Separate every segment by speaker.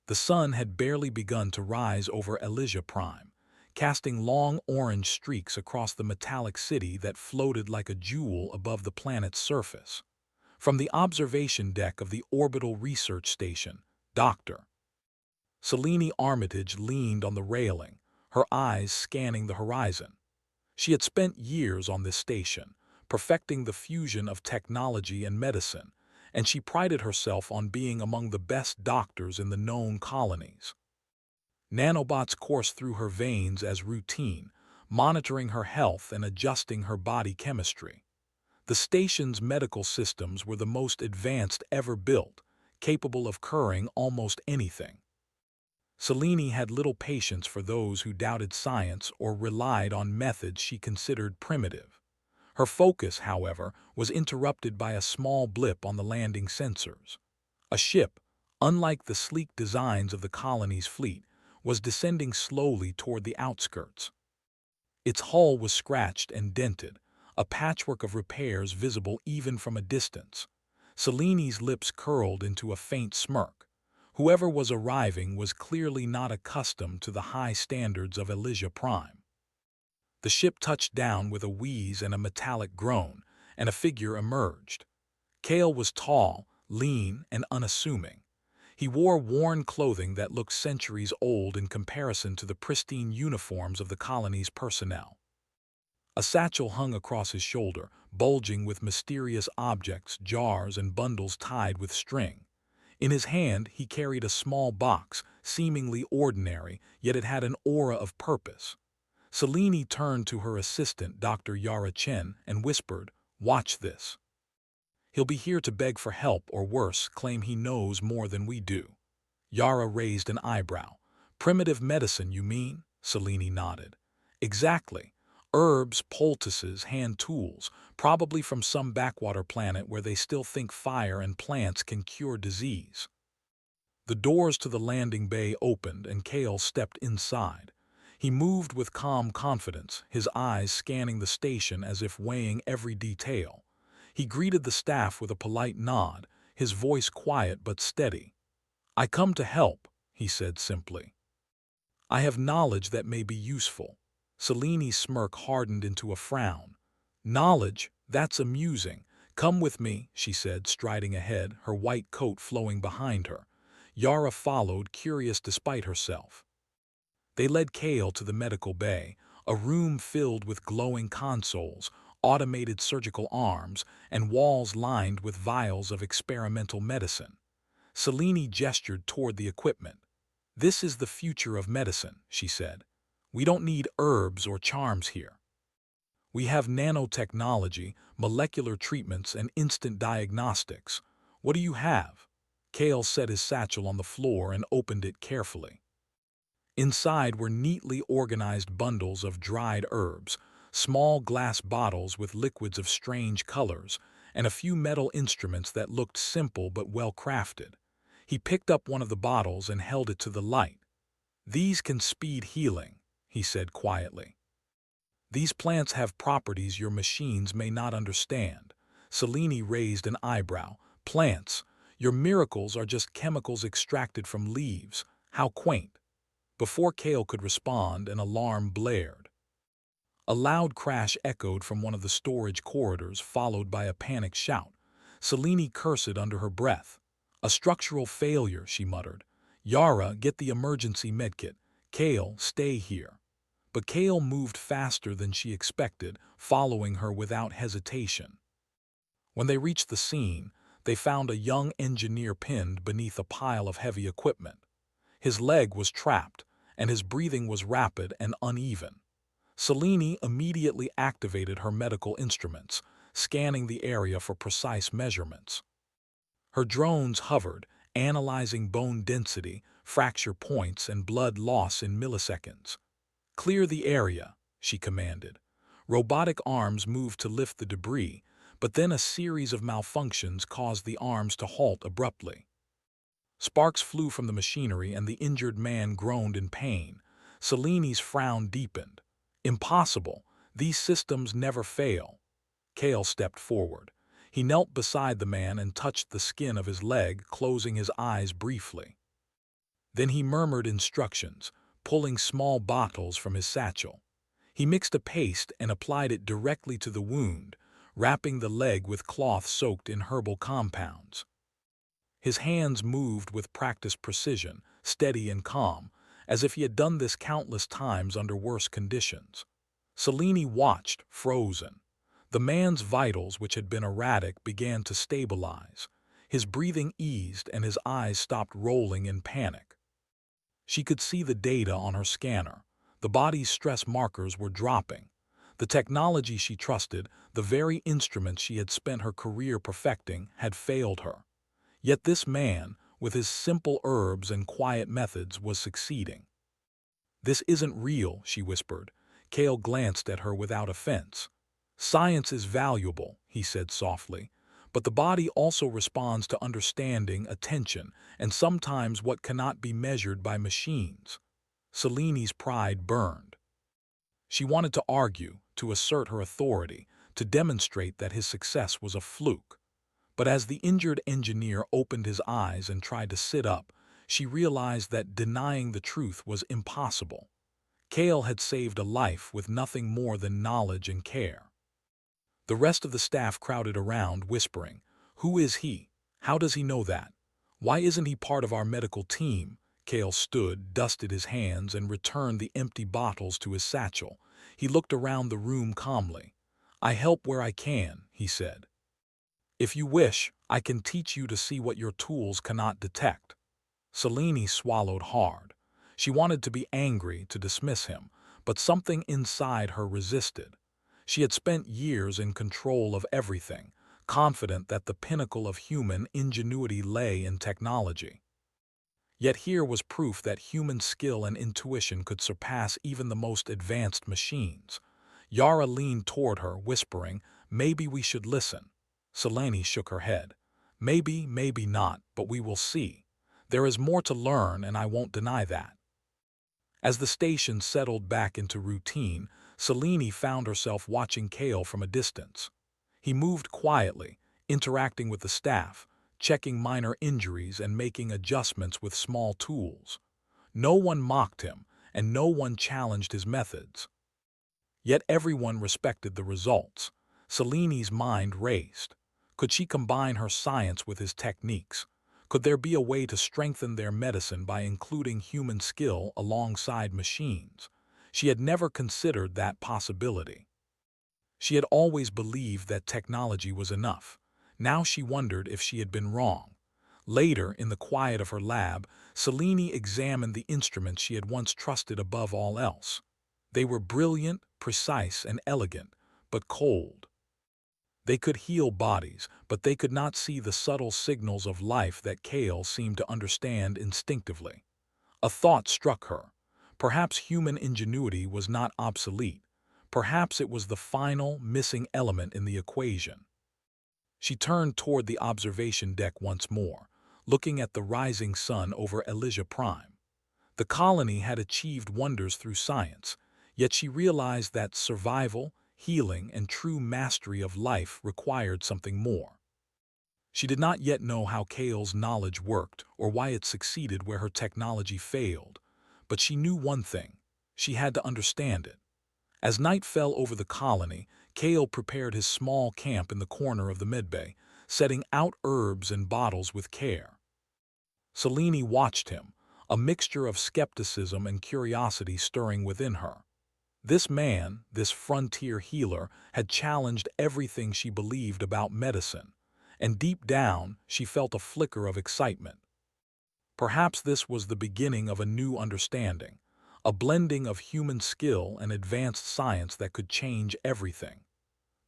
Speaker 1: The sun had barely begun to rise over Elysia Prime, casting long orange streaks across the metallic city that floated like a jewel above the planet's surface. From the observation deck of the Orbital Research Station, Dr. Selene Armitage leaned on the railing, her eyes scanning the horizon. She had spent years on this station, perfecting the fusion of technology and medicine, and she prided herself on being among the best doctors in the known colonies. Nanobots coursed through her veins as routine, monitoring her health and adjusting her body chemistry. The station's medical systems were the most advanced ever built, capable of curing almost anything. Selene had little patience for those who doubted science or relied on methods she considered primitive. Her focus, however, was interrupted by a small blip on the landing sensors. A ship, unlike the sleek designs of the colony's fleet, was descending slowly toward the outskirts. Its hull was scratched and dented, a patchwork of repairs visible even from a distance. Selene's lips curled into a faint smirk. Whoever was arriving was clearly not accustomed to the high standards of Elysia Prime. The ship touched down with a wheeze and a metallic groan, and a figure emerged. Kale was tall, lean, and unassuming. He wore worn clothing that looked centuries old in comparison to the pristine uniforms of the colony's personnel. A satchel hung across his shoulder, bulging with mysterious objects, jars, and bundles tied with string. In his hand, he carried a small box, seemingly ordinary, yet it had an aura of purpose. Selene turned to her assistant, Dr. Yara Chen, and whispered, "Watch this. He'll be here to beg for help or worse, claim he knows more than we do." Yara raised an eyebrow. "Primitive medicine, you mean?" Selene nodded. "Exactly. Herbs, poultices, hand tools, probably from some backwater planet where they still think fire and plants can cure disease." The doors to the landing bay opened and Kale stepped inside. He moved with calm confidence, his eyes scanning the station as if weighing every detail. He greeted the staff with a polite nod, his voice quiet but steady. "I come to help," he said simply. "I have knowledge that may be useful." Selene's smirk hardened into a frown. "Knowledge? That's amusing. Come with me," she said, striding ahead, her white coat flowing behind her. Yara followed, curious despite herself. They led Kale to the medical bay, a room filled with glowing consoles, automated surgical arms, and walls lined with vials of experimental medicine. Selene gestured toward the equipment. "This is the future of medicine," she said. "We don't need herbs or charms here. We have nanotechnology, molecular treatments, and instant diagnostics. What do you have?" Kale set his satchel on the floor and opened it carefully. Inside were neatly organized bundles of dried herbs, small glass bottles with liquids of strange colors, and a few metal instruments that looked simple but well crafted. He picked up one of the bottles and held it to the light. "These can speed healing," he said quietly. "These plants have properties your machines may not understand." Selene raised an eyebrow. "Plants? Your miracles are just chemicals extracted from leaves. How quaint." Before Kale could respond, an alarm blared. A loud crash echoed from one of the storage corridors, followed by a panicked shout. Selene cursed under her breath. "A structural failure," she muttered. "Yara, get the emergency medkit. Kale, stay here." But Kale moved faster than she expected, following her without hesitation. When they reached the scene, they found a young engineer pinned beneath a pile of heavy equipment. His leg was trapped, and his breathing was rapid and uneven. Selene immediately activated her medical instruments, scanning the area for precise measurements. Her drones hovered, analyzing bone density, fracture points, and blood loss in milliseconds. "Clear the area," she commanded. Robotic arms moved to lift the debris, but then a series of malfunctions caused the arms to halt abruptly. Sparks flew from the machinery and the injured man groaned in pain. Selene's frown deepened. "Impossible. These systems never fail." Kale stepped forward. He knelt beside the man and touched the skin of his leg, closing his eyes briefly. Then he murmured instructions, pulling small bottles from his satchel. He mixed a paste and applied it directly to the wound, wrapping the leg with cloth soaked in herbal compounds. His hands moved with practiced precision, steady and calm, as if he had done this countless times under worse conditions. Selene watched, frozen. The man's vitals, which had been erratic, began to stabilize. His breathing eased and his eyes stopped rolling in panic. She could see the data on her scanner. The body's stress markers were dropping. The technology she trusted, the very instruments she had spent her career perfecting, had failed her. Yet this man, with his simple herbs and quiet methods, was succeeding. "This isn't real," she whispered. Cale glanced at her without offense. "Science is valuable," he said softly, "but the body also responds to understanding, attention, and sometimes what cannot be measured by machines." Selene's pride burned. She wanted to argue, to assert her authority, to demonstrate that his success was a fluke. But as the injured engineer opened his eyes and tried to sit up, she realized that denying the truth was impossible. Cale had saved a life with nothing more than knowledge and care. The rest of the staff crowded around, whispering, "Who is he? How does he know that? Why isn't he part of our medical team?" Cale stood, dusted his hands, and returned the empty bottles to his satchel. He looked around the room calmly. "I help where I can," he said. "If you wish, I can teach you to see what your tools cannot detect." Selene swallowed hard. She wanted to be angry, to dismiss him, but something inside her resisted. She had spent years in control of everything, confident that the pinnacle of human ingenuity lay in technology. Yet here was proof that human skill and intuition could surpass even the most advanced machines. Yara leaned toward her, whispering, "Maybe we should listen." Selene shook her head. "Maybe, maybe not, but we will see. There is more to learn, and I won't deny that." As the station settled back into routine, Selene found herself watching Cale from a distance. He moved quietly, interacting with the staff, checking minor injuries and making adjustments with small tools. No one mocked him, and no one challenged his methods. Yet everyone respected the results. Selene's mind raced. Could she combine her science with his techniques? Could there be a way to strengthen their medicine by including human skill alongside machines? She had never considered that possibility. She had always believed that technology was enough. Now she wondered if she had been wrong. Later, in the quiet of her lab, Selene examined the instruments she had once trusted above all else. They were brilliant, precise, and elegant, but cold. They could heal bodies, but they could not see the subtle signals of life that Cale seemed to understand instinctively. A thought struck her. Perhaps human ingenuity was not obsolete. Perhaps it was the final, missing element in the equation. She turned toward the observation deck once more, looking at the rising sun over Elysia Prime. The colony had achieved wonders through science, yet she realized that survival, healing, and true mastery of life required something more. She did not yet know how Cale's knowledge worked or why it succeeded where her technology failed, but she knew one thing: she had to understand it. As night fell over the colony, Cale prepared his small camp in the corner of the medbay, setting out herbs and bottles with care. Selene watched him, a mixture of skepticism and curiosity stirring within her. This man, this frontier healer, had challenged everything she believed about medicine, and deep down she felt a flicker of excitement. Perhaps this was the beginning of a new understanding, a blending of human skill and advanced science that could change everything.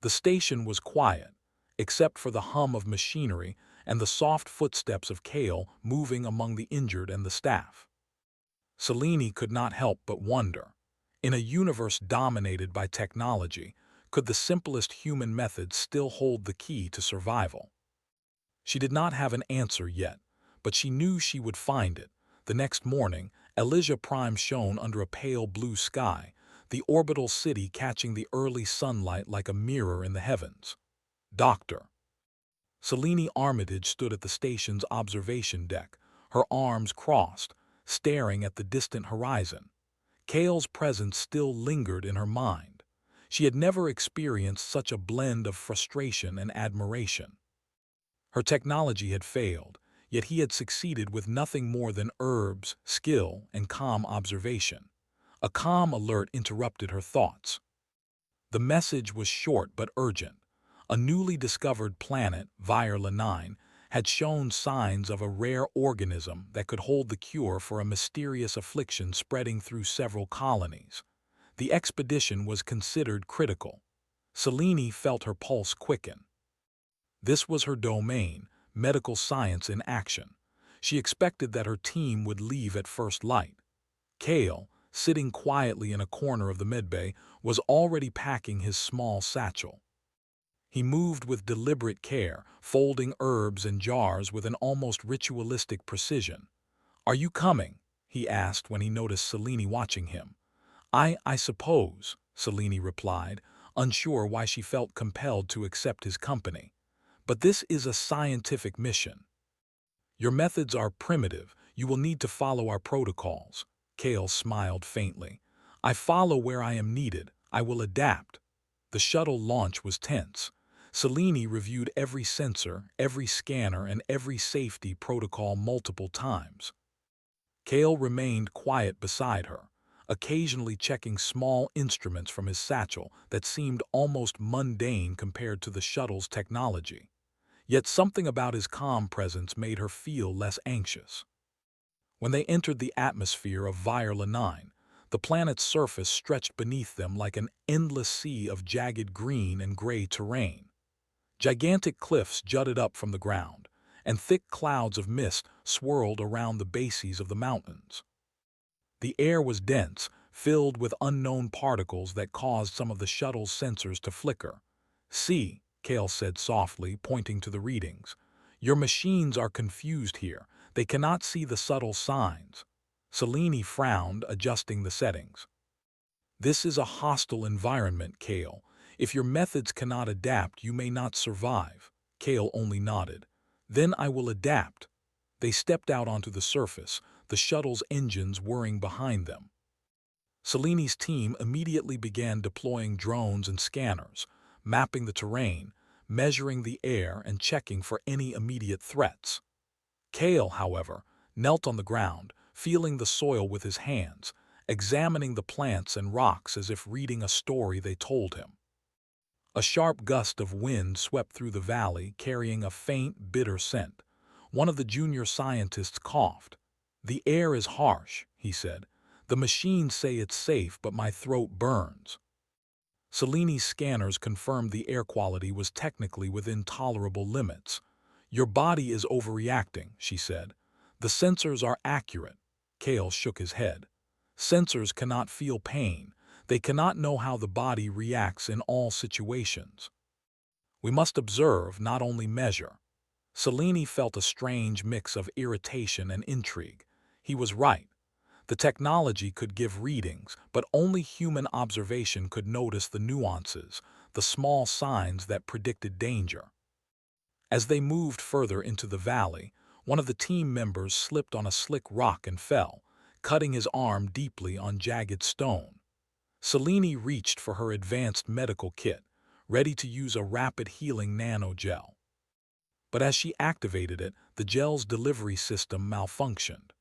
Speaker 1: The station was quiet, except for the hum of machinery and the soft footsteps of Cale moving among the injured and the staff. Selene could not help but wonder. In a universe dominated by technology, could the simplest human methods still hold the key to survival? She did not have an answer yet, but she knew she would find it. The next morning, Elysia Prime shone under a pale blue sky, the orbital city catching the early sunlight like a mirror in the heavens. "Doctor." Selene Armitage stood at the station's observation deck, her arms crossed, staring at the distant horizon. Kale's presence still lingered in her mind. She had never experienced such a blend of frustration and admiration. Her technology had failed, yet he had succeeded with nothing more than herbs, skill, and calm observation. A calm alert interrupted her thoughts. The message was short but urgent. A newly discovered planet, Viola 9, had shown signs of a rare organism that could hold the cure for a mysterious affliction spreading through several colonies. The expedition was considered critical. Selene felt her pulse quicken. This was her domain, medical science in action. She expected that her team would leave at first light. Kale, sitting quietly in a corner of the medbay, was already packing his small satchel. He moved with deliberate care, folding herbs and jars with an almost ritualistic precision. "Are you coming?" he asked when he noticed Selene watching him. I suppose," Selene replied, unsure why she felt compelled to accept his company. "But this is a scientific mission. Your methods are primitive. You will need to follow our protocols." Kale smiled faintly. "I follow where I am needed. I will adapt." The shuttle launch was tense. Selene reviewed every sensor, every scanner, and every safety protocol multiple times. Kale remained quiet beside her, occasionally checking small instruments from his satchel that seemed almost mundane compared to the shuttle's technology. Yet something about his calm presence made her feel less anxious. When they entered the atmosphere of Viola 9, the planet's surface stretched beneath them like an endless sea of jagged green and gray terrain. Gigantic cliffs jutted up from the ground, and thick clouds of mist swirled around the bases of the mountains. The air was dense, filled with unknown particles that caused some of the shuttle's sensors to flicker. "See," Kale said softly, pointing to the readings. "Your machines are confused here. They cannot see the subtle signs." Selene frowned, adjusting the settings. "This is a hostile environment, Kale. If your methods cannot adapt, you may not survive." Kale only nodded. "Then I will adapt." They stepped out onto the surface, the shuttle's engines whirring behind them. Selene's team immediately began deploying drones and scanners, mapping the terrain, measuring the air, and checking for any immediate threats. Kale, however, knelt on the ground, feeling the soil with his hands, examining the plants and rocks as if reading a story they told him. A sharp gust of wind swept through the valley, carrying a faint, bitter scent. One of the junior scientists coughed. "The air is harsh," he said. "The machines say it's safe, but my throat burns." Selene's scanners confirmed the air quality was technically within tolerable limits. "Your body is overreacting," she said. "The sensors are accurate." Kale shook his head. "Sensors cannot feel pain. They cannot know how the body reacts in all situations. We must observe, not only measure." Selene felt a strange mix of irritation and intrigue. He was right. The technology could give readings, but only human observation could notice the nuances, the small signs that predicted danger. As they moved further into the valley, one of the team members slipped on a slick rock and fell, cutting his arm deeply on jagged stone. Selene reached for her advanced medical kit, ready to use a rapid healing nanogel. But as she activated it, the gel's delivery system malfunctioned.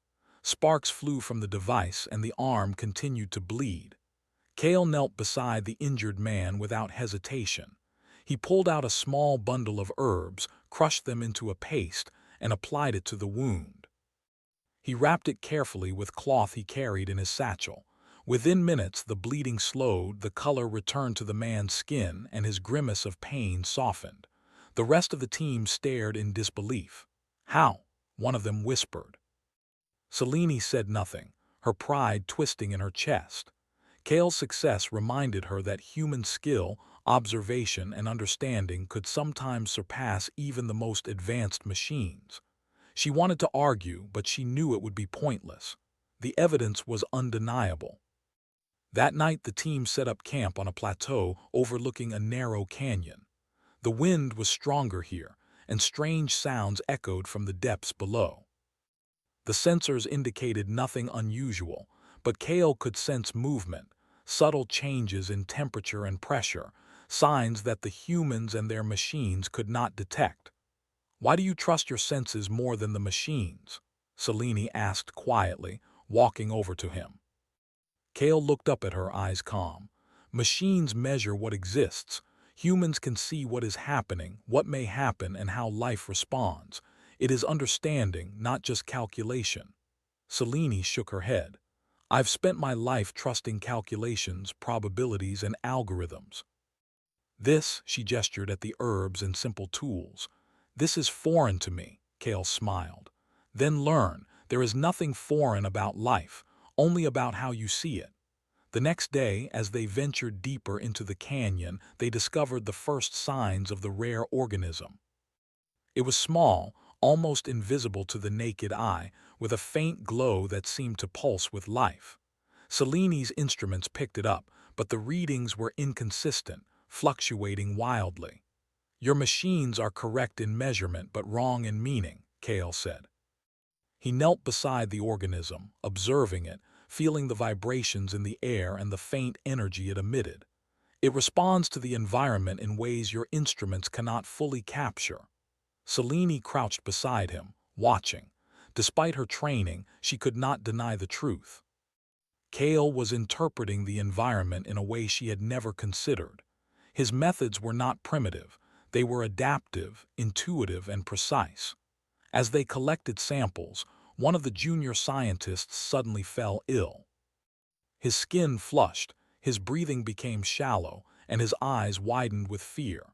Speaker 1: Sparks flew from the device and the arm continued to bleed. Kale knelt beside the injured man without hesitation. He pulled out a small bundle of herbs, crushed them into a paste, and applied it to the wound. He wrapped it carefully with cloth he carried in his satchel. Within minutes, the bleeding slowed, the color returned to the man's skin, and his grimace of pain softened. The rest of the team stared in disbelief. "How?" one of them whispered. Selene said nothing, her pride twisting in her chest. Kale's success reminded her that human skill, observation, and understanding could sometimes surpass even the most advanced machines. She wanted to argue, but she knew it would be pointless. The evidence was undeniable. That night, the team set up camp on a plateau overlooking a narrow canyon. The wind was stronger here, and strange sounds echoed from the depths below. The sensors indicated nothing unusual, but Kale could sense movement, subtle changes in temperature and pressure, signs that the humans and their machines could not detect. "Why do you trust your senses more than the machines?" Selene asked quietly, walking over to him. Kale looked up at her, eyes calm. "Machines measure what exists. Humans can see what is happening, what may happen, and how life responds. It is understanding, not just calculation." Selene shook her head. "I've spent my life trusting calculations, probabilities, and algorithms. This," she gestured at the herbs and simple tools, "this is foreign to me." Kale smiled. "Then learn, there is nothing foreign about life, only about how you see it." The next day, as they ventured deeper into the canyon, they discovered the first signs of the rare organism. It was small, almost invisible to the naked eye, with a faint glow that seemed to pulse with life. Selene's instruments picked it up, but the readings were inconsistent, fluctuating wildly. "Your machines are correct in measurement but wrong in meaning," Kale said. He knelt beside the organism, observing it, feeling the vibrations in the air and the faint energy it emitted. "It responds to the environment in ways your instruments cannot fully capture." Selene crouched beside him, watching. Despite her training, she could not deny the truth. Kale was interpreting the environment in a way she had never considered. His methods were not primitive. They were adaptive, intuitive, and precise. As they collected samples, one of the junior scientists suddenly fell ill. His skin flushed, his breathing became shallow, and his eyes widened with fear.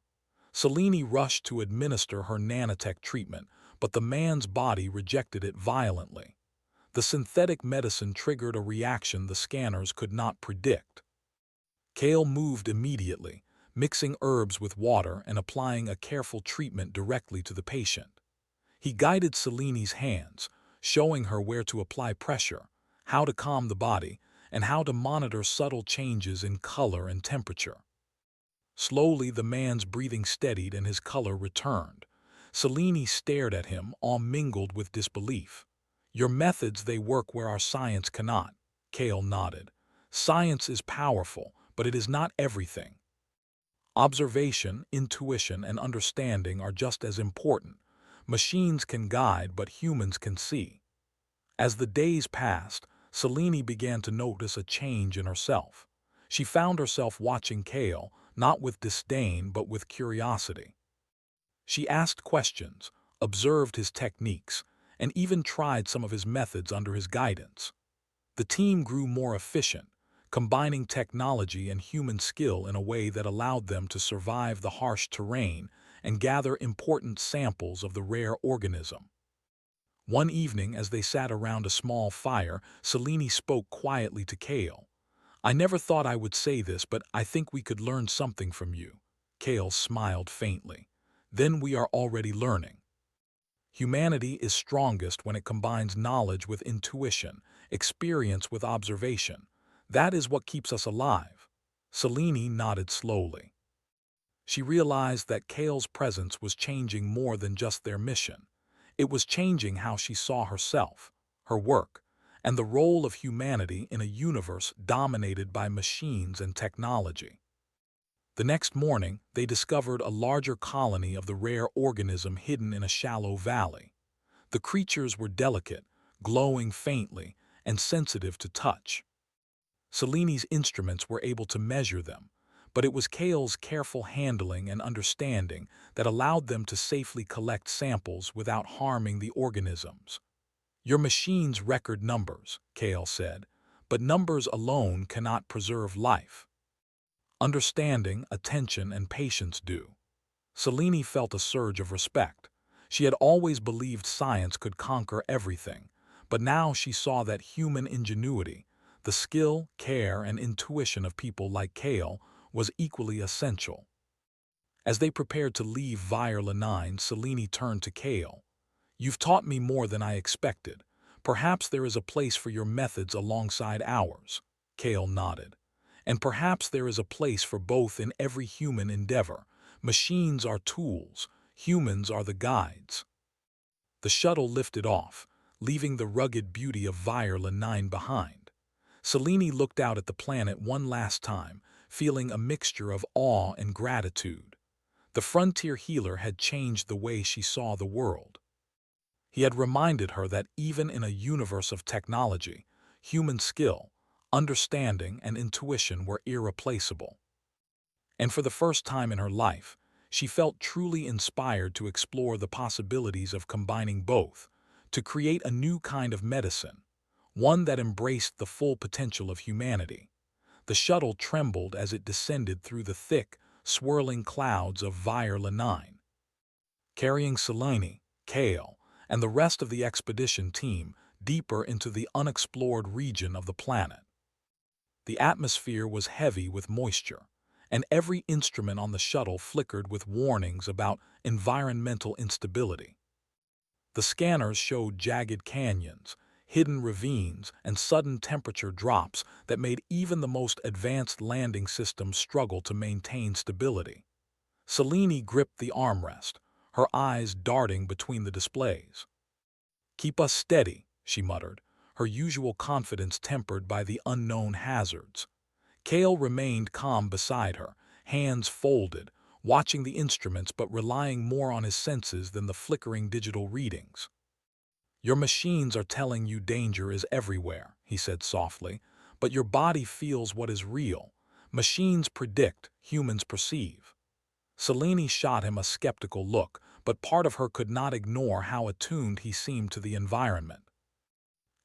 Speaker 1: Selene rushed to administer her nanotech treatment, but the man's body rejected it violently. The synthetic medicine triggered a reaction the scanners could not predict. Kale moved immediately, mixing herbs with water and applying a careful treatment directly to the patient. He guided Selene's hands, showing her where to apply pressure, how to calm the body, and how to monitor subtle changes in color and temperature. Slowly, the man's breathing steadied and his color returned. Selene stared at him, all mingled with disbelief. "Your methods, they work where our science cannot." Kale nodded. "Science is powerful, but it is not everything. Observation, intuition, and understanding are just as important. Machines can guide, but humans can see." As the days passed, Selene began to notice a change in herself. She found herself watching Kale, not with disdain but with curiosity. She asked questions, observed his techniques, and even tried some of his methods under his guidance. The team grew more efficient, combining technology and human skill in a way that allowed them to survive the harsh terrain and gather important samples of the rare organism. One evening, as they sat around a small fire, Selene spoke quietly to Kale. "I never thought I would say this, but I think we could learn something from you." Kale smiled faintly. "Then we are already learning. Humanity is strongest when it combines knowledge with intuition, experience with observation. That is what keeps us alive." Selene nodded slowly. She realized that Kale's presence was changing more than just their mission. It was changing how she saw herself, her work, and the role of humanity in a universe dominated by machines and technology. The next morning, they discovered a larger colony of the rare organism hidden in a shallow valley. The creatures were delicate, glowing faintly, and sensitive to touch. Selene's instruments were able to measure them, but it was Kale's careful handling and understanding that allowed them to safely collect samples without harming the organisms. "Your machines record numbers," Kale said, "but numbers alone cannot preserve life. Understanding, attention, and patience do." Selene felt a surge of respect. She had always believed science could conquer everything, but now she saw that human ingenuity, the skill, care, and intuition of people like Kale, was equally essential. As they prepared to leave Vire-Lanine, Selene turned to Kale. "You've taught me more than I expected. Perhaps there is a place for your methods alongside ours." Kale nodded. "And perhaps there is a place for both in every human endeavor. Machines are tools, humans are the guides." The shuttle lifted off, leaving the rugged beauty of Viola 9 behind. Selene looked out at the planet one last time, feeling a mixture of awe and gratitude. The frontier healer had changed the way she saw the world. He had reminded her that even in a universe of technology, human skill, understanding, and intuition were irreplaceable. And for the first time in her life, she felt truly inspired to explore the possibilities of combining both, to create a new kind of medicine, one that embraced the full potential of humanity. The shuttle trembled as it descended through the thick, swirling clouds of Viola 9. Carrying Selene, Kale, and the rest of the expedition team deeper into the unexplored region of the planet. The atmosphere was heavy with moisture, and every instrument on the shuttle flickered with warnings about environmental instability. The scanners showed jagged canyons, hidden ravines, and sudden temperature drops that made even the most advanced landing systems struggle to maintain stability. Selene gripped the armrest, her eyes darting between the displays. "Keep us steady," she muttered, her usual confidence tempered by the unknown hazards. Kale remained calm beside her, hands folded, watching the instruments but relying more on his senses than the flickering digital readings. "Your machines are telling you danger is everywhere," he said softly, "but your body feels what is real. Machines predict, humans perceive." Selene shot him a skeptical look, but part of her could not ignore how attuned he seemed to the environment.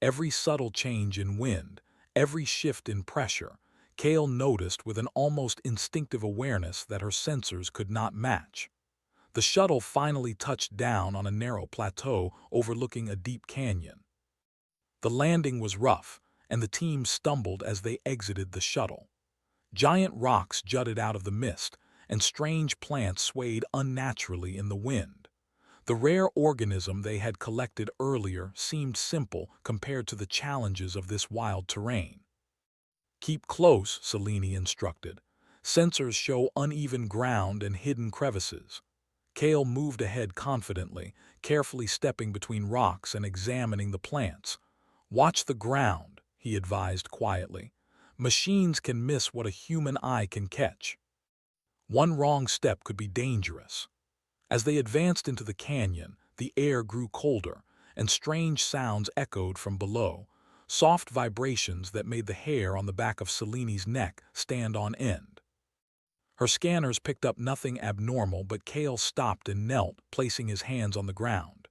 Speaker 1: Every subtle change in wind, every shift in pressure, Kale noticed with an almost instinctive awareness that her sensors could not match. The shuttle finally touched down on a narrow plateau overlooking a deep canyon. The landing was rough, and the team stumbled as they exited the shuttle. Giant rocks jutted out of the mist, and strange plants swayed unnaturally in the wind. The rare organism they had collected earlier seemed simple compared to the challenges of this wild terrain. "Keep close," Selene instructed. "Sensors show uneven ground and hidden crevices." Kale moved ahead confidently, carefully stepping between rocks and examining the plants. "Watch the ground," he advised quietly. "Machines can miss what a human eye can catch. One wrong step could be dangerous." As they advanced into the canyon, the air grew colder, and strange sounds echoed from below, soft vibrations that made the hair on the back of Selene's neck stand on end. Her scanners picked up nothing abnormal, but Kale stopped and knelt, placing his hands on the ground.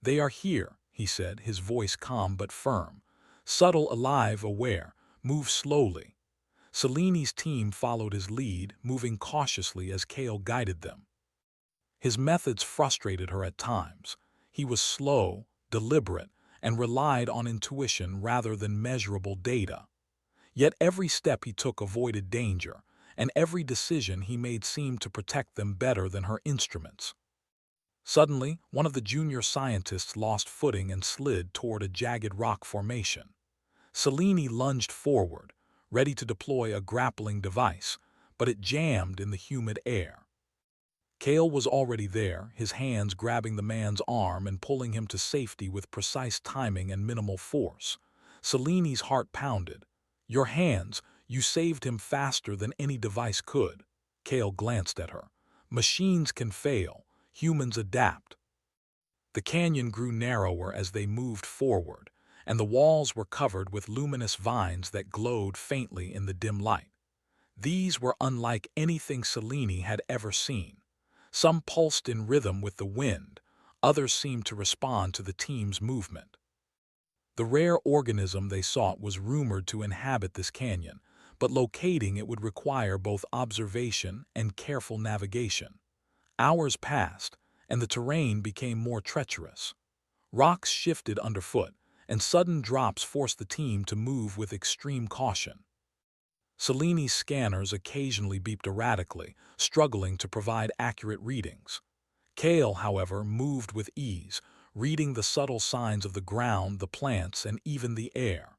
Speaker 1: "They are here," he said, his voice calm but firm. "Subtle, alive, aware. Move slowly." Selene's team followed his lead, moving cautiously as Kale guided them. His methods frustrated her at times. He was slow, deliberate, and relied on intuition rather than measurable data. Yet every step he took avoided danger, and every decision he made seemed to protect them better than her instruments. Suddenly, one of the junior scientists lost footing and slid toward a jagged rock formation. Selene lunged forward, ready to deploy a grappling device, but it jammed in the humid air. Kale was already there, his hands grabbing the man's arm and pulling him to safety with precise timing and minimal force. Selene's heart pounded. "Your hands, you saved him faster than any device could." Kale glanced at her. "Machines can fail, humans adapt." The canyon grew narrower as they moved forward, and the walls were covered with luminous vines that glowed faintly in the dim light. These were unlike anything Selene had ever seen. Some pulsed in rhythm with the wind, others seemed to respond to the team's movement. The rare organism they sought was rumored to inhabit this canyon, but locating it would require both observation and careful navigation. Hours passed, and the terrain became more treacherous. Rocks shifted underfoot, and sudden drops forced the team to move with extreme caution. Selene's scanners occasionally beeped erratically, struggling to provide accurate readings. Kale, however, moved with ease, reading the subtle signs of the ground, the plants, and even the air.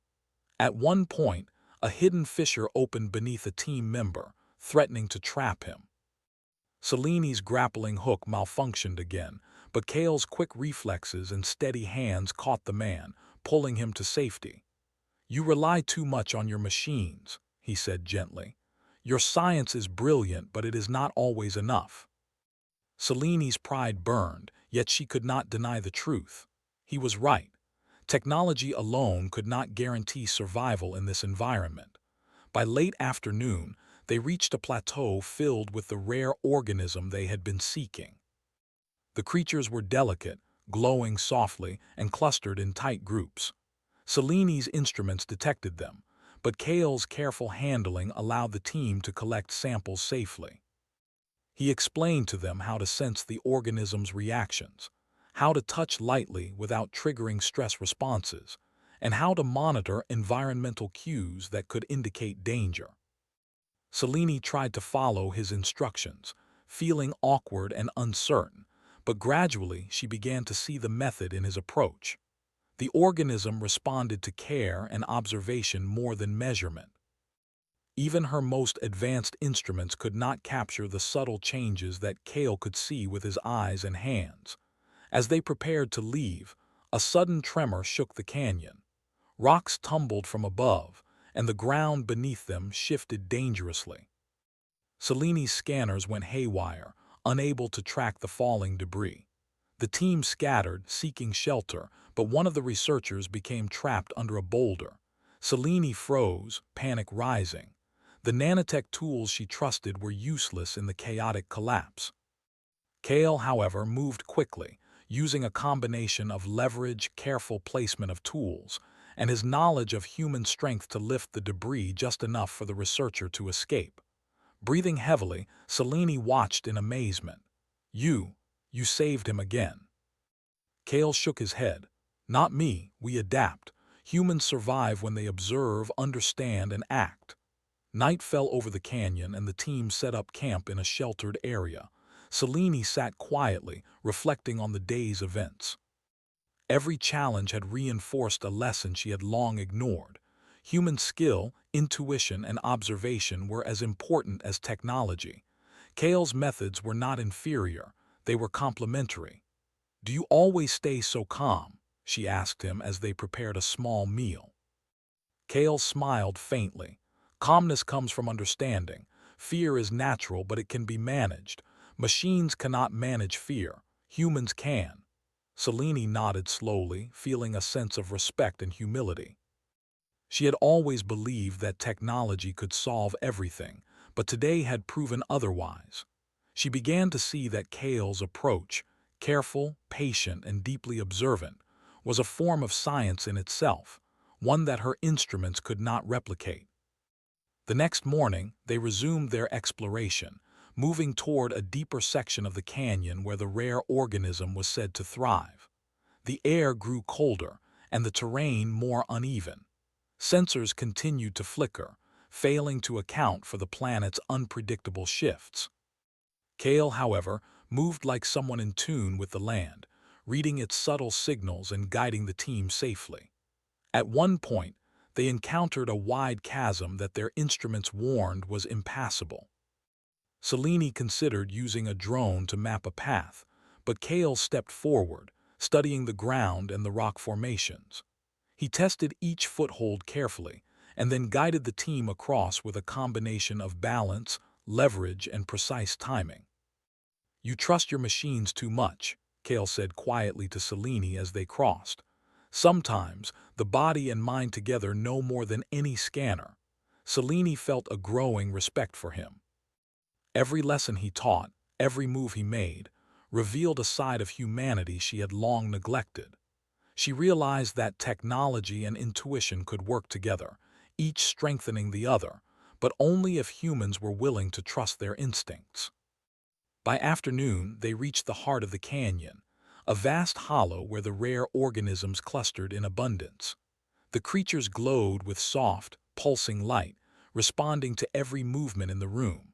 Speaker 1: At one point, a hidden fissure opened beneath a team member, threatening to trap him. Selene's grappling hook malfunctioned again, but Kale's quick reflexes and steady hands caught the man, pulling him to safety. "You rely too much on your machines," he said gently. "Your science is brilliant, but it is not always enough." Seleni's pride burned, yet she could not deny the truth. He was right. Technology alone could not guarantee survival in this environment. By late afternoon, they reached a plateau filled with the rare organism they had been seeking. The creatures were delicate, glowing softly, and clustered in tight groups. Seleni's instruments detected them, but Kale's careful handling allowed the team to collect samples safely. He explained to them how to sense the organism's reactions, how to touch lightly without triggering stress responses, and how to monitor environmental cues that could indicate danger. Selene tried to follow his instructions, feeling awkward and uncertain, but gradually she began to see the method in his approach. The organism responded to care and observation more than measurement. Even her most advanced instruments could not capture the subtle changes that Kale could see with his eyes and hands. As they prepared to leave, a sudden tremor shook the canyon. Rocks tumbled from above, and the ground beneath them shifted dangerously. Selene's scanners went haywire, unable to track the falling debris. The team scattered, seeking shelter, but one of the researchers became trapped under a boulder. Selene froze, panic rising. The nanotech tools she trusted were useless in the chaotic collapse. Kale, however, moved quickly, using a combination of leverage, careful placement of tools, and his knowledge of human strength to lift the debris just enough for the researcher to escape. Breathing heavily, Selene watched in amazement. You saved him again." Kale shook his head. "Not me, we adapt. Humans survive when they observe, understand, and act." Night fell over the canyon and the team set up camp in a sheltered area. Selene sat quietly, reflecting on the day's events. Every challenge had reinforced a lesson she had long ignored. Human skill, intuition, and observation were as important as technology. Kale's methods were not inferior, they were complementary. "Do you always stay so calm?" she asked him as they prepared a small meal. Kale smiled faintly. "Calmness comes from understanding. Fear is natural, but it can be managed. Machines cannot manage fear. Humans can." Selene nodded slowly, feeling a sense of respect and humility. She had always believed that technology could solve everything, but today had proven otherwise. She began to see that Kale's approach, careful, patient, and deeply observant, was a form of science in itself, one that her instruments could not replicate. The next morning, they resumed their exploration, moving toward a deeper section of the canyon where the rare organism was said to thrive. The air grew colder, and the terrain more uneven. Sensors continued to flicker, failing to account for the planet's unpredictable shifts. Kale, however, moved like someone in tune with the land, reading its subtle signals and guiding the team safely. At one point, they encountered a wide chasm that their instruments warned was impassable. Selene considered using a drone to map a path, but Kale stepped forward, studying the ground and the rock formations. He tested each foothold carefully, and then guided the team across with a combination of balance, leverage, and precise timing. "You trust your machines too much," Kale said quietly to Selene as they crossed. "Sometimes, the body and mind together know more than any scanner." Selene felt a growing respect for him. Every lesson he taught, every move he made, revealed a side of humanity she had long neglected. She realized that technology and intuition could work together, each strengthening the other, but only if humans were willing to trust their instincts. By afternoon, they reached the heart of the canyon, a vast hollow where the rare organisms clustered in abundance. The creatures glowed with soft, pulsing light, responding to every movement in the room.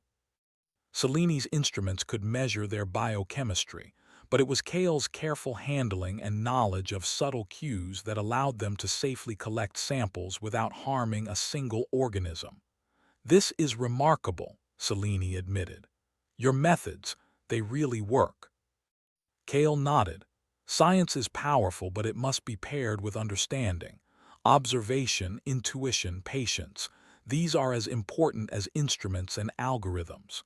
Speaker 1: Selene's instruments could measure their biochemistry, but it was Kale's careful handling and knowledge of subtle cues that allowed them to safely collect samples without harming a single organism. "This is remarkable," Selene admitted. "Your methods, they really work." Kale nodded. Science is powerful, but it must be paired with understanding. Observation, intuition, patience. These are as important as instruments and algorithms.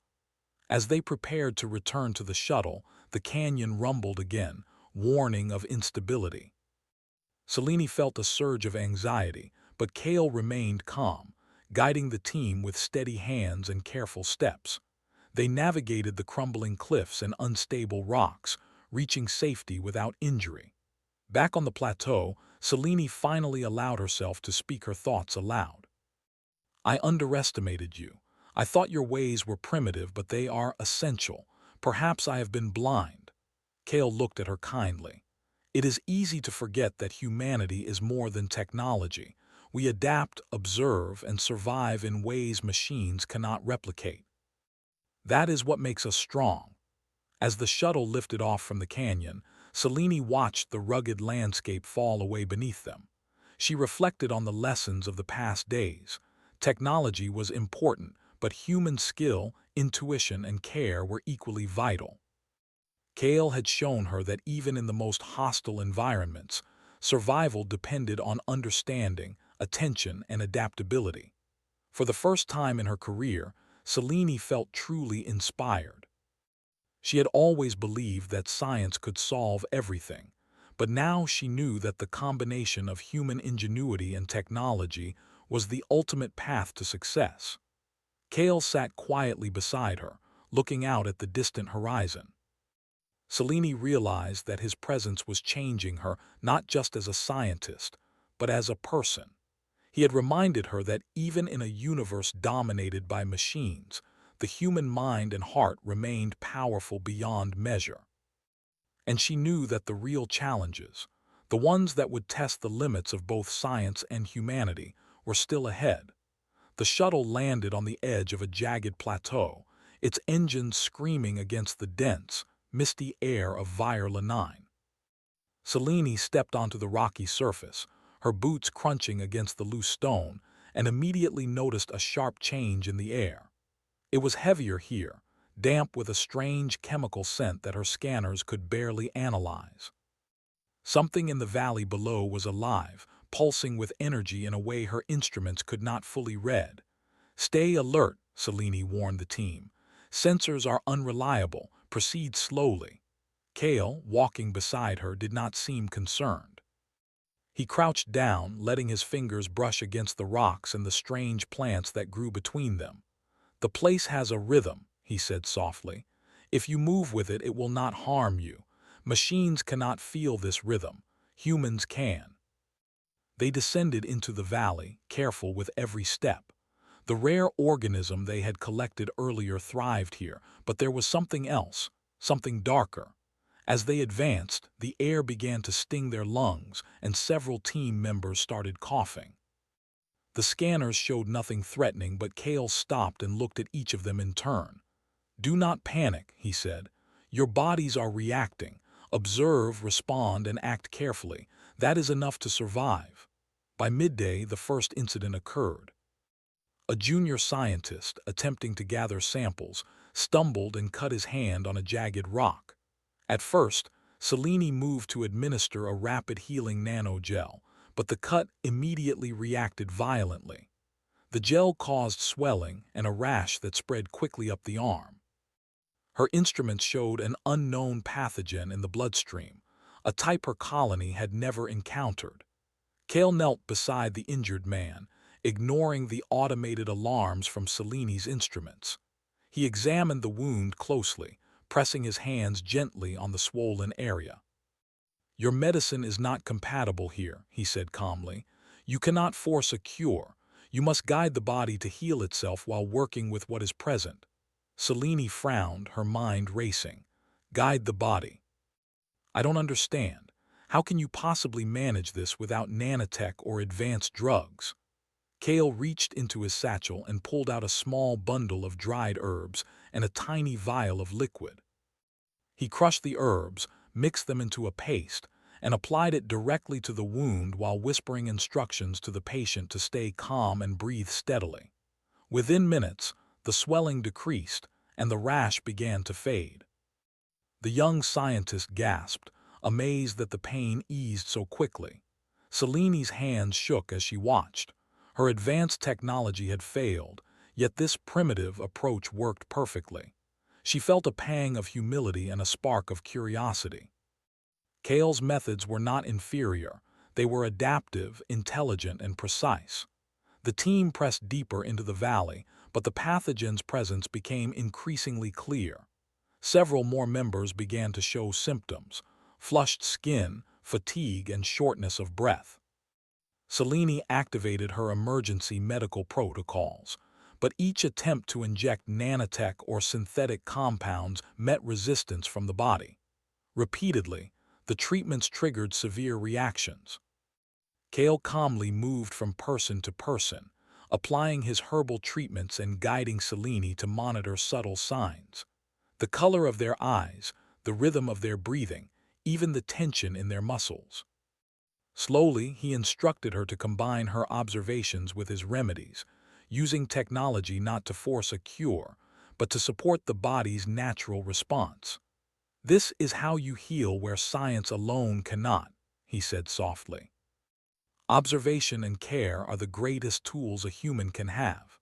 Speaker 1: As they prepared to return to the shuttle, the canyon rumbled again, warning of instability. Selene felt a surge of anxiety, but Kale remained calm, guiding the team with steady hands and careful steps. They navigated the crumbling cliffs and unstable rocks, reaching safety without injury. Back on the plateau, Selene finally allowed herself to speak her thoughts aloud. I underestimated you. I thought your ways were primitive, but they are essential. Perhaps I have been blind. Kale looked at her kindly. It is easy to forget that humanity is more than technology. We adapt, observe, and survive in ways machines cannot replicate. That is what makes us strong. As the shuttle lifted off from the canyon, Selene watched the rugged landscape fall away beneath them. She reflected on the lessons of the past days. Technology was important, but human skill, intuition, and care were equally vital. Kale had shown her that even in the most hostile environments, survival depended on understanding, attention, and adaptability. For the first time in her career, Selene felt truly inspired. She had always believed that science could solve everything, but now she knew that the combination of human ingenuity and technology was the ultimate path to success. Kale sat quietly beside her, looking out at the distant horizon. Selene realized that his presence was changing her not just as a scientist, but as a person. He had reminded her that even in a universe dominated by machines, the human mind and heart remained powerful beyond measure. And she knew that the real challenges, the ones that would test the limits of both science and humanity, were still ahead. The shuttle landed on the edge of a jagged plateau, its engines screaming against the dense, misty air of Vierla 9. Selene stepped onto the rocky surface, her boots crunching against the loose stone, and immediately noticed a sharp change in the air. It was heavier here, damp with a strange chemical scent that her scanners could barely analyze. Something in the valley below was alive, pulsing with energy in a way her instruments could not fully read. Stay alert, Selene warned the team. Sensors are unreliable. Proceed slowly. Kale, walking beside her, did not seem concerned. He crouched down, letting his fingers brush against the rocks and the strange plants that grew between them. The place has a rhythm, he said softly. If you move with it, it will not harm you. Machines cannot feel this rhythm. Humans can. They descended into the valley, careful with every step. The rare organism they had collected earlier thrived here, but there was something else, something darker. As they advanced, the air began to sting their lungs, and several team members started coughing. The scanners showed nothing threatening, but Kale stopped and looked at each of them in turn. Do not panic, he said. Your bodies are reacting. Observe, respond, and act carefully. That is enough to survive. By midday, the first incident occurred. A junior scientist, attempting to gather samples, stumbled and cut his hand on a jagged rock. At first, Selene moved to administer a rapid healing nanogel, but the cut immediately reacted violently. The gel caused swelling and a rash that spread quickly up the arm. Her instruments showed an unknown pathogen in the bloodstream, a type her colony had never encountered. Kale knelt beside the injured man, ignoring the automated alarms from Selene's instruments. He examined the wound closely, pressing his hands gently on the swollen area. Your medicine is not compatible here, he said calmly. You cannot force a cure. You must guide the body to heal itself while working with what is present. Selene frowned, her mind racing. Guide the body. I don't understand. How can you possibly manage this without nanotech or advanced drugs? Kale reached into his satchel and pulled out a small bundle of dried herbs and a tiny vial of liquid. He crushed the herbs, mixed them into a paste, and applied it directly to the wound while whispering instructions to the patient to stay calm and breathe steadily. Within minutes, the swelling decreased, and the rash began to fade. The young scientist gasped, amazed that the pain eased so quickly. Seleni's hands shook as she watched. Her advanced technology had failed, yet this primitive approach worked perfectly. She felt a pang of humility and a spark of curiosity. Kale's methods were not inferior. They were adaptive, intelligent, and precise. The team pressed deeper into the valley, but the pathogen's presence became increasingly clear. Several more members began to show symptoms: flushed skin, fatigue, and shortness of breath. Selene activated her emergency medical protocols, but each attempt to inject nanotech or synthetic compounds met resistance from the body. Repeatedly, the treatments triggered severe reactions. Kale calmly moved from person to person, applying his herbal treatments and guiding Selene to monitor subtle signs. The color of their eyes, the rhythm of their breathing, even the tension in their muscles. Slowly, he instructed her to combine her observations with his remedies, using technology not to force a cure, but to support the body's natural response. "This is how you heal where science alone cannot," he said softly. "Observation and care are the greatest tools a human can have."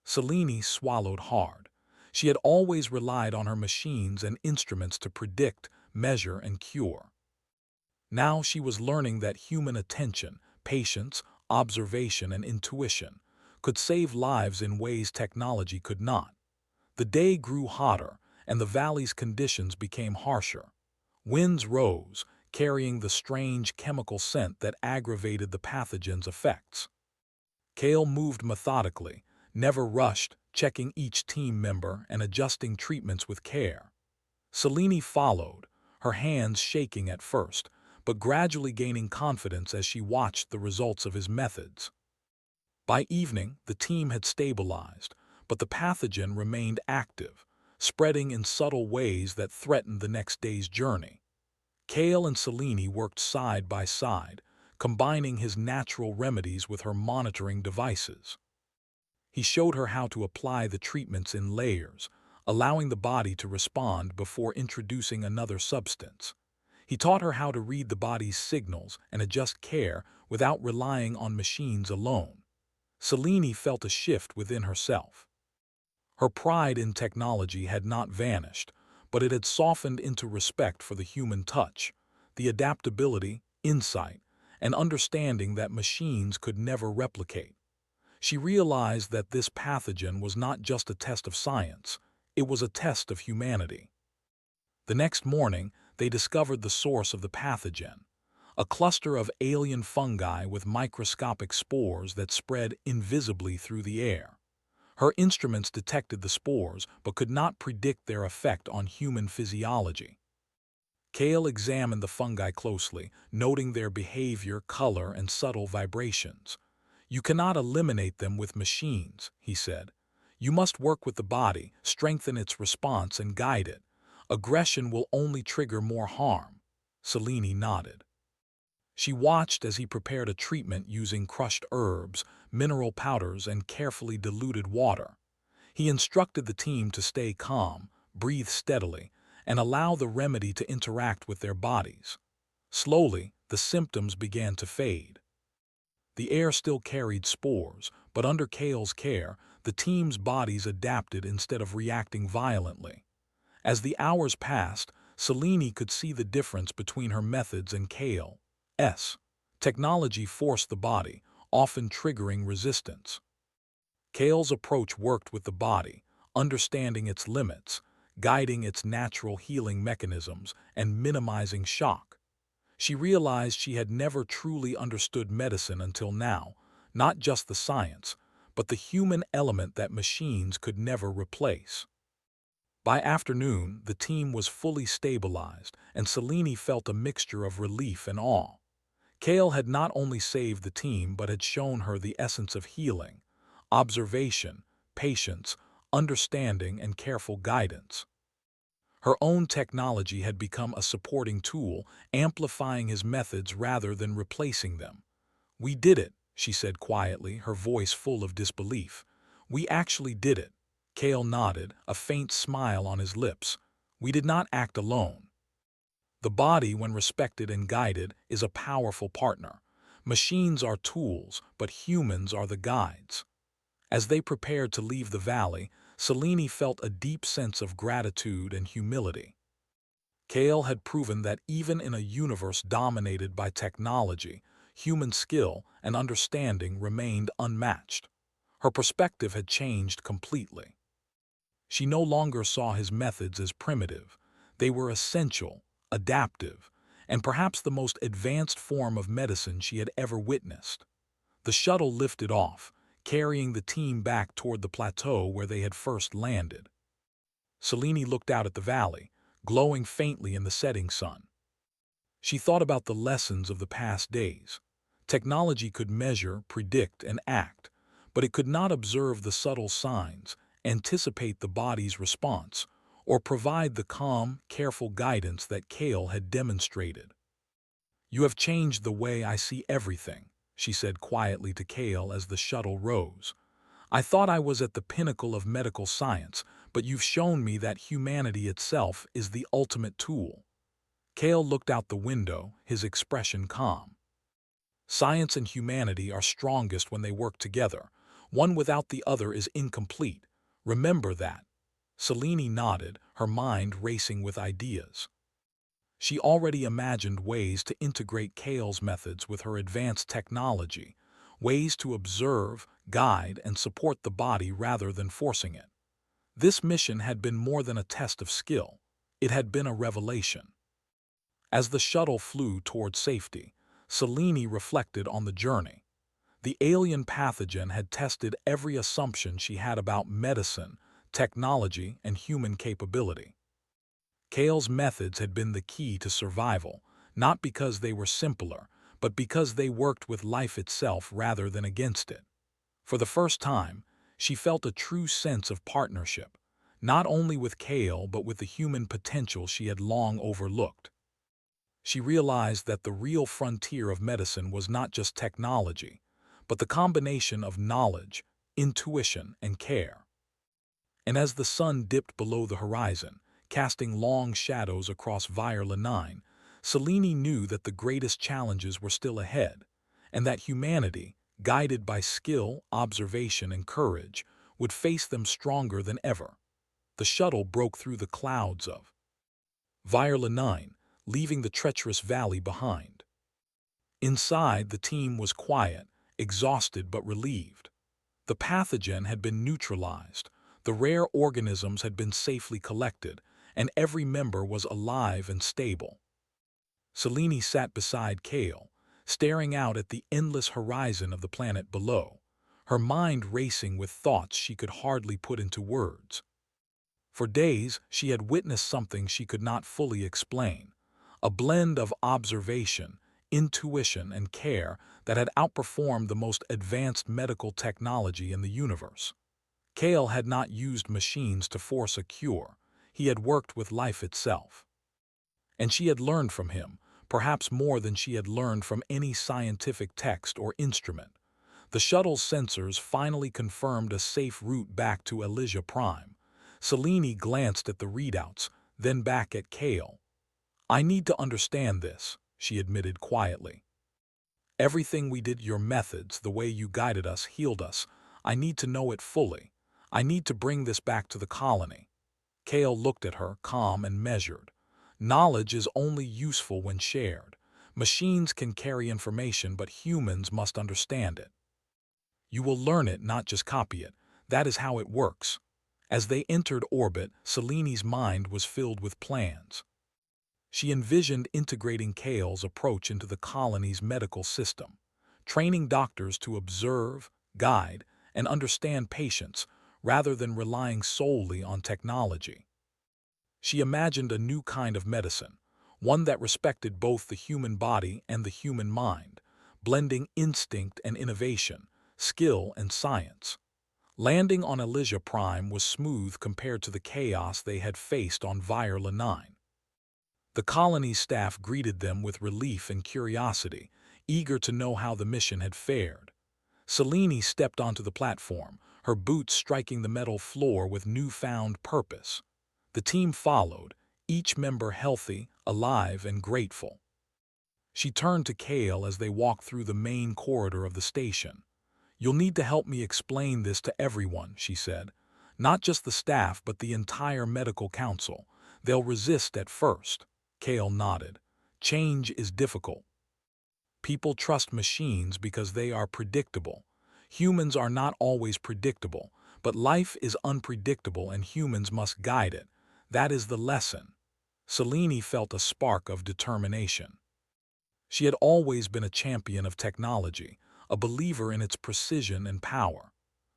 Speaker 1: Selene swallowed hard. She had always relied on her machines and instruments to predict, measure, and cure. Now she was learning that human attention, patience, observation, and intuition could save lives in ways technology could not. The day grew hotter, and the valley's conditions became harsher. Winds rose, carrying the strange chemical scent that aggravated the pathogen's effects. Kale moved methodically, never rushed, checking each team member and adjusting treatments with care. Selene followed, her hands shaking at first, but gradually gaining confidence as she watched the results of his methods. By evening, the team had stabilized, but the pathogen remained active, spreading in subtle ways that threatened the next day's journey. Kale and Selene worked side by side, combining his natural remedies with her monitoring devices. He showed her how to apply the treatments in layers, allowing the body to respond before introducing another substance. He taught her how to read the body's signals and adjust care without relying on machines alone. Selene felt a shift within herself. Her pride in technology had not vanished, but it had softened into respect for the human touch, the adaptability, insight, and understanding that machines could never replicate. She realized that this pathogen was not just a test of science, it was a test of humanity. The next morning, they discovered the source of the pathogen, a cluster of alien fungi with microscopic spores that spread invisibly through the air. Her instruments detected the spores but could not predict their effect on human physiology. Kale examined the fungi closely, noting their behavior, color, and subtle vibrations. "You cannot eliminate them with machines," he said. "You must work with the body, strengthen its response, and guide it. Aggression will only trigger more harm." Selene nodded. She watched as he prepared a treatment using crushed herbs, mineral powders, and carefully diluted water. He instructed the team to stay calm, breathe steadily, and allow the remedy to interact with their bodies. Slowly, the symptoms began to fade. The air still carried spores, but under Kale's care, the team's bodies adapted instead of reacting violently. As the hours passed, Selene could see the difference between her methods and Kale's. Technology forced the body, often triggering resistance. Kale's approach worked with the body, understanding its limits, guiding its natural healing mechanisms, and minimizing shock. She realized she had never truly understood medicine until now, not just the science, but the human element that machines could never replace. By afternoon, the team was fully stabilized, and Selene felt a mixture of relief and awe. Kale had not only saved the team but had shown her the essence of healing: observation, patience, understanding, and careful guidance. Her own technology had become a supporting tool, amplifying his methods rather than replacing them. "We did it," she said quietly, her voice full of disbelief. "We actually did it." Kale nodded, a faint smile on his lips. We did not act alone. The body, when respected and guided, is a powerful partner. Machines are tools, but humans are the guides. As they prepared to leave the valley, Selene felt a deep sense of gratitude and humility. Kale had proven that even in a universe dominated by technology, human skill and understanding remained unmatched. Her perspective had changed completely. She no longer saw his methods as primitive. They were essential, adaptive, and perhaps the most advanced form of medicine she had ever witnessed. The shuttle lifted off, carrying the team back toward the plateau where they had first landed. Selene looked out at the valley, glowing faintly in the setting sun. She thought about the lessons of the past days. Technology could measure, predict, and act, but it could not observe the subtle signs, anticipate the body's response, or provide the calm, careful guidance that Kale had demonstrated. "You have changed the way I see everything," she said quietly to Kale as the shuttle rose. "I thought I was at the pinnacle of medical science, but you've shown me that humanity itself is the ultimate tool." Kale looked out the window, his expression calm. "Science and humanity are strongest when they work together. One without the other is incomplete. Remember that." Selene nodded, her mind racing with ideas. She already imagined ways to integrate Kale's methods with her advanced technology, ways to observe, guide, and support the body rather than forcing it. This mission had been more than a test of skill. It had been a revelation. As the shuttle flew toward safety, Selene reflected on the journey. The alien pathogen had tested every assumption she had about medicine, technology, and human capability. Kale's methods had been the key to survival, not because they were simpler, but because they worked with life itself rather than against it. For the first time, she felt a true sense of partnership, not only with Kale but with the human potential she had long overlooked. She realized that the real frontier of medicine was not just technology, but the combination of knowledge, intuition, and care. And as the sun dipped below the horizon, casting long shadows across Viola 9, Selene knew that the greatest challenges were still ahead, and that humanity, guided by skill, observation, and courage, would face them stronger than ever. The shuttle broke through the clouds of Viola 9, leaving the treacherous valley behind. Inside, the team was quiet, exhausted but relieved. The pathogen had been neutralized, the rare organisms had been safely collected, and every member was alive and stable. Selene sat beside Kale, staring out at the endless horizon of the planet below, her mind racing with thoughts she could hardly put into words. For days, she had witnessed something she could not fully explain, a blend of observation, intuition, and care that had outperformed the most advanced medical technology in the universe. Kale had not used machines to force a cure. He had worked with life itself. And she had learned from him, perhaps more than she had learned from any scientific text or instrument. The shuttle's sensors finally confirmed a safe route back to Elysia Prime. Selene glanced at the readouts, then back at Kale. "I need to understand this," she admitted quietly. "Everything we did, your methods, the way you guided us, healed us, I need to know it fully. I need to bring this back to the colony." Kale looked at her, calm and measured. "Knowledge is only useful when shared. Machines can carry information, but humans must understand it. You will learn it, not just copy it. That is how it works." As they entered orbit, Selene's mind was filled with plans. She envisioned integrating Kale's approach into the colony's medical system, training doctors to observe, guide, and understand patients rather than relying solely on technology. She imagined a new kind of medicine, one that respected both the human body and the human mind, blending instinct and innovation, skill and science. Landing on Elysia Prime was smooth compared to the chaos they had faced on Viola 9. The colony's staff greeted them with relief and curiosity, eager to know how the mission had fared. Selene stepped onto the platform, her boots striking the metal floor with newfound purpose. The team followed, each member healthy, alive, and grateful. She turned to Kale as they walked through the main corridor of the station. "You'll need to help me explain this to everyone," she said. "Not just the staff, but the entire medical council. They'll resist at first." Kale nodded. "Change is difficult. People trust machines because they are predictable. Humans are not always predictable, but life is unpredictable and humans must guide it. That is the lesson." Selene felt a spark of determination. She had always been a champion of technology, a believer in its precision and power.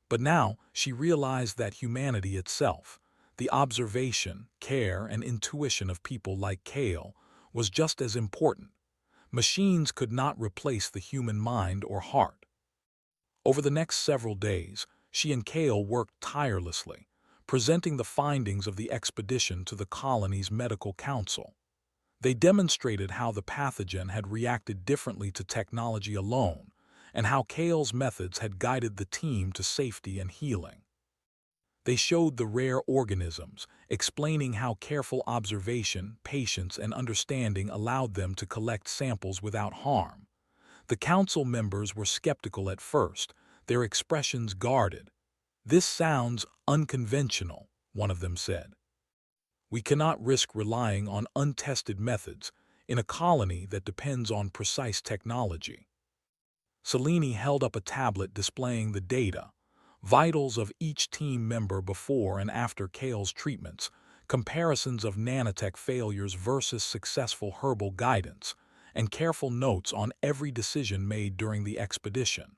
Speaker 1: But now she realized that humanity itself, the observation, care, and intuition of people like Kale, was just as important. Machines could not replace the human mind or heart. Over the next several days, she and Kale worked tirelessly, presenting the findings of the expedition to the colony's medical council. They demonstrated how the pathogen had reacted differently to technology alone, and how Kale's methods had guided the team to safety and healing. They showed the rare organisms, explaining how careful observation, patience, and understanding allowed them to collect samples without harm. The council members were skeptical at first, their expressions guarded. "This sounds unconventional," one of them said. "We cannot risk relying on untested methods in a colony that depends on precise technology." Selene held up a tablet displaying the data, vitals of each team member before and after Kale's treatments, comparisons of nanotech failures versus successful herbal guidance, and careful notes on every decision made during the expedition.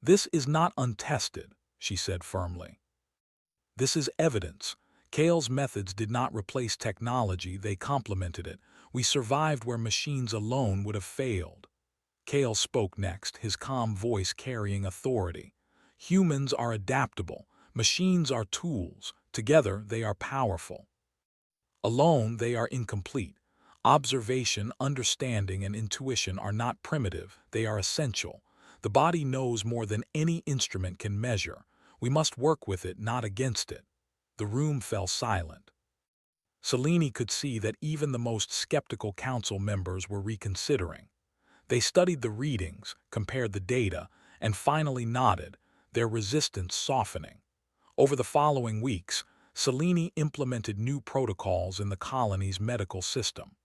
Speaker 1: "This is not untested," she said firmly. "This is evidence. Kale's methods did not replace technology, they complemented it. We survived where machines alone would have failed." Kale spoke next, his calm voice carrying authority. "Humans are adaptable. Machines are tools. Together, they are powerful. Alone, they are incomplete. Observation, understanding, and intuition are not primitive. They are essential. The body knows more than any instrument can measure. We must work with it, not against it." The room fell silent. Selene could see that even the most skeptical council members were reconsidering. They studied the readings, compared the data, and finally nodded, their resistance softening. Over the following weeks, Selene implemented new protocols in the colony's medical system.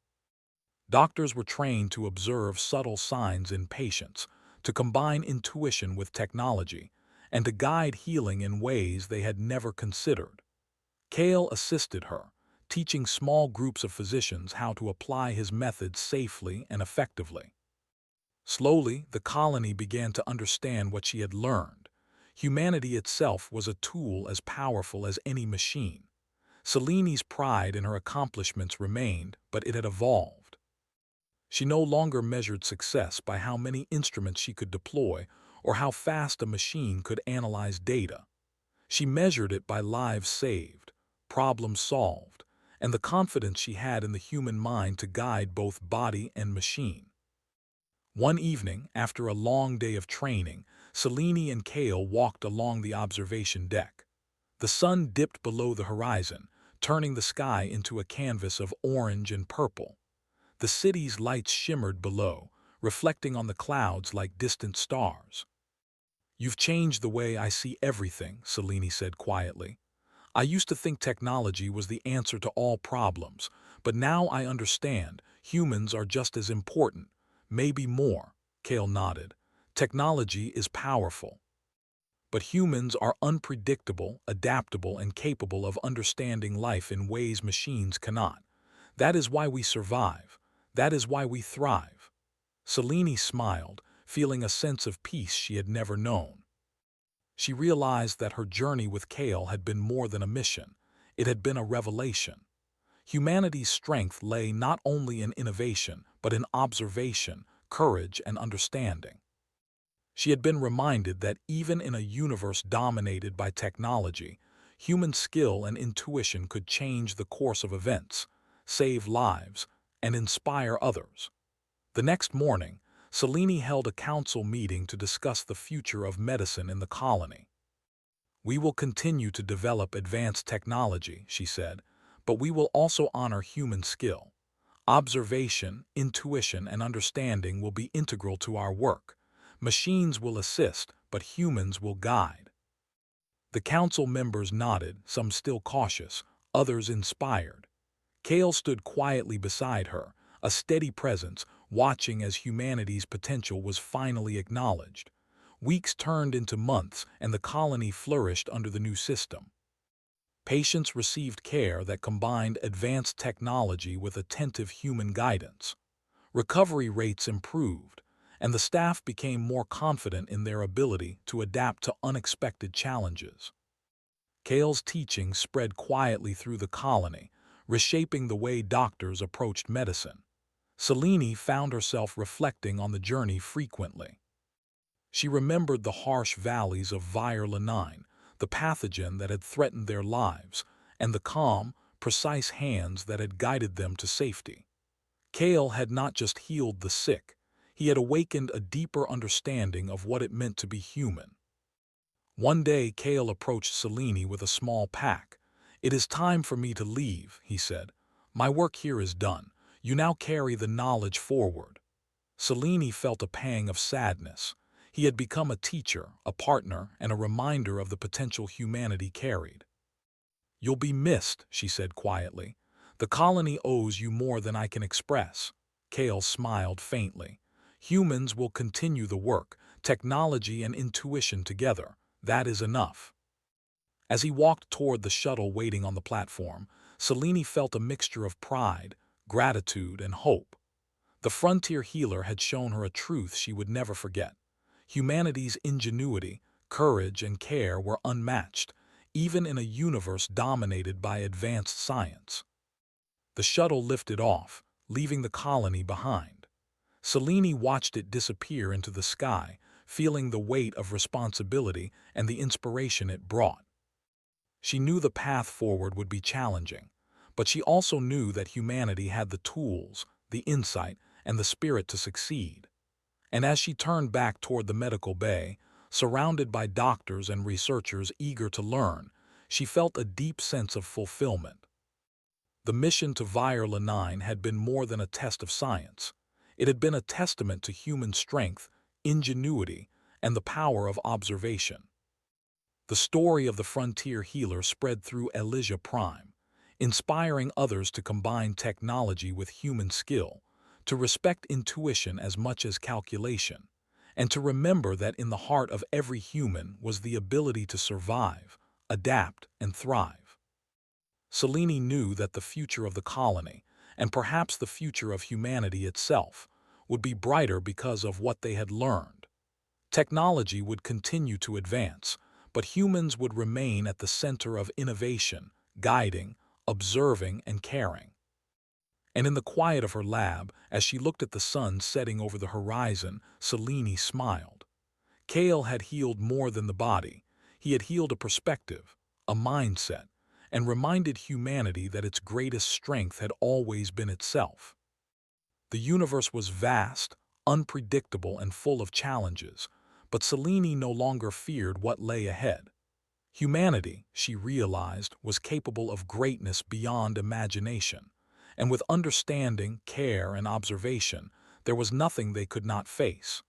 Speaker 1: Doctors were trained to observe subtle signs in patients, to combine intuition with technology, and to guide healing in ways they had never considered. Kale assisted her, teaching small groups of physicians how to apply his methods safely and effectively. Slowly, the colony began to understand what she had learned. Humanity itself was a tool as powerful as any machine. Selene's pride in her accomplishments remained, but it had evolved. She no longer measured success by how many instruments she could deploy or how fast a machine could analyze data. She measured it by lives saved, problems solved, and the confidence she had in the human mind to guide both body and machine. One evening, after a long day of training, Selene and Kale walked along the observation deck. The sun dipped below the horizon, turning the sky into a canvas of orange and purple. The city's lights shimmered below, reflecting on the clouds like distant stars. "You've changed the way I see everything," Selene said quietly. "I used to think technology was the answer to all problems, but now I understand humans are just as important, maybe more." Kale nodded. "Technology is powerful, but humans are unpredictable, adaptable, and capable of understanding life in ways machines cannot. That is why we survive. That is why we thrive." Selene smiled, feeling a sense of peace she had never known. She realized that her journey with Kale had been more than a mission. It had been a revelation. Humanity's strength lay not only in innovation, but in observation, courage, and understanding. She had been reminded that even in a universe dominated by technology, human skill and intuition could change the course of events, save lives, and inspire others. The next morning, Selene held a council meeting to discuss the future of medicine in the colony. "We will continue to develop advanced technology," she said, but we will also honor human skill. Observation, intuition, and understanding will be integral to our work. Machines will assist, but humans will guide. The council members nodded, some still cautious, others inspired. Kale stood quietly beside her, a steady presence, watching as humanity's potential was finally acknowledged. Weeks turned into months, and the colony flourished under the new system. Patients received care that combined advanced technology with attentive human guidance. Recovery rates improved, and the staff became more confident in their ability to adapt to unexpected challenges. Kale's teaching spread quietly through the colony, reshaping the way doctors approached medicine. Selene found herself reflecting on the journey frequently. She remembered the harsh valleys of viewership, the pathogen that had threatened their lives, and the calm, precise hands that had guided them to safety. Kale had not just healed the sick, he had awakened a deeper understanding of what it meant to be human. One day, Kale approached Selene with a small pack. "It is time for me to leave," he said. "My work here is done. You now carry the knowledge forward." Selene felt a pang of sadness. He had become a teacher, a partner, and a reminder of the potential humanity carried. "You'll be missed," she said quietly. "The colony owes you more than I can express." Kale smiled faintly. "Humans will continue the work, technology and intuition together. That is enough." As he walked toward the shuttle waiting on the platform, Selene felt a mixture of pride, gratitude, and hope. The frontier healer had shown her a truth she would never forget. Humanity's ingenuity, courage, and care were unmatched, even in a universe dominated by advanced science. The shuttle lifted off, leaving the colony behind. Selene watched it disappear into the sky, feeling the weight of responsibility and the inspiration it brought. She knew the path forward would be challenging, but she also knew that humanity had the tools, the insight, and the spirit to succeed. And as she turned back toward the medical bay, surrounded by doctors and researchers eager to learn, she felt a deep sense of fulfillment. The mission to viewership had been more than a test of science. It had been a testament to human strength, ingenuity, and the power of observation. The story of the frontier healer spread through Elysia Prime, inspiring others to combine technology with human skill, to respect intuition as much as calculation, and to remember that in the heart of every human was the ability to survive, adapt, and thrive. Selene knew that the future of the colony, and perhaps the future of humanity itself, would be brighter because of what they had learned. Technology would continue to advance, but humans would remain at the center of innovation, guiding, observing, and caring. And in the quiet of her lab, as she looked at the sun setting over the horizon, Selene smiled. Kale had healed more than the body. He had healed a perspective, a mindset, and reminded humanity that its greatest strength had always been itself. The universe was vast, unpredictable, and full of challenges, but Selene no longer feared what lay ahead. Humanity, she realized, was capable of greatness beyond imagination, and with understanding, care, and observation, there was nothing they could not face.